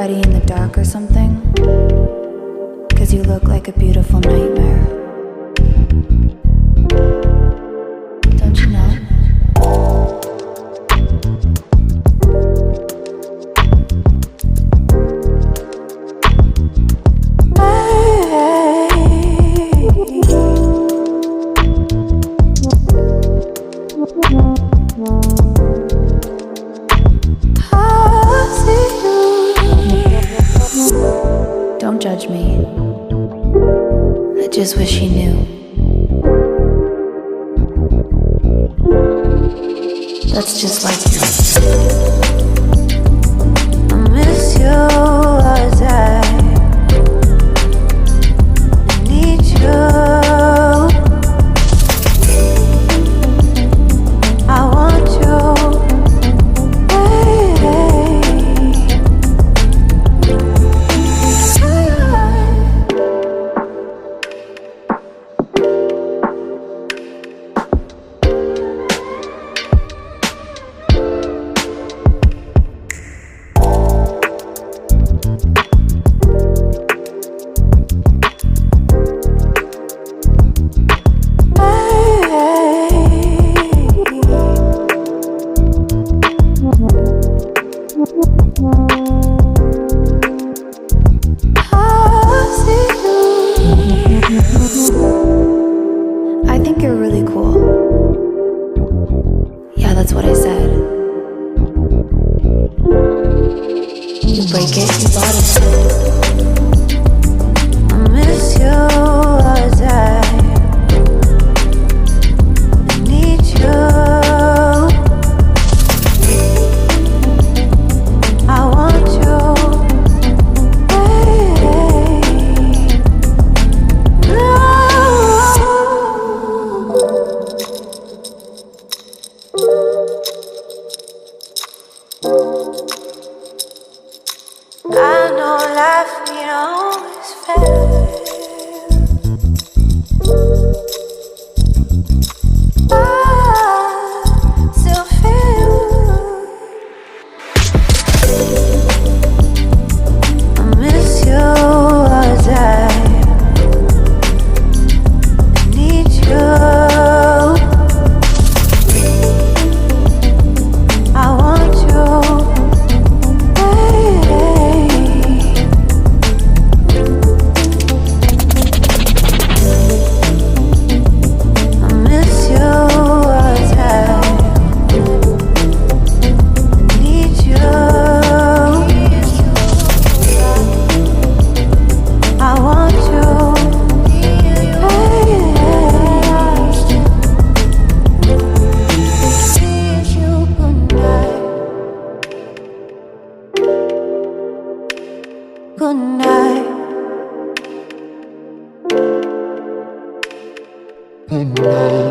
everybody in the dark or something? 'Cause you look like a beautiful nightmare. Don't you know? Don't judge me. I just wish you knew. That's just like you. I miss you as I need you. I want you. I think you're really cool. Yeah, that's what I said. You break it, you bought it. I miss you as I need you. I want you. I know life ain't always fair. I still feel I miss you as I need you. I want you. Good night. Good night.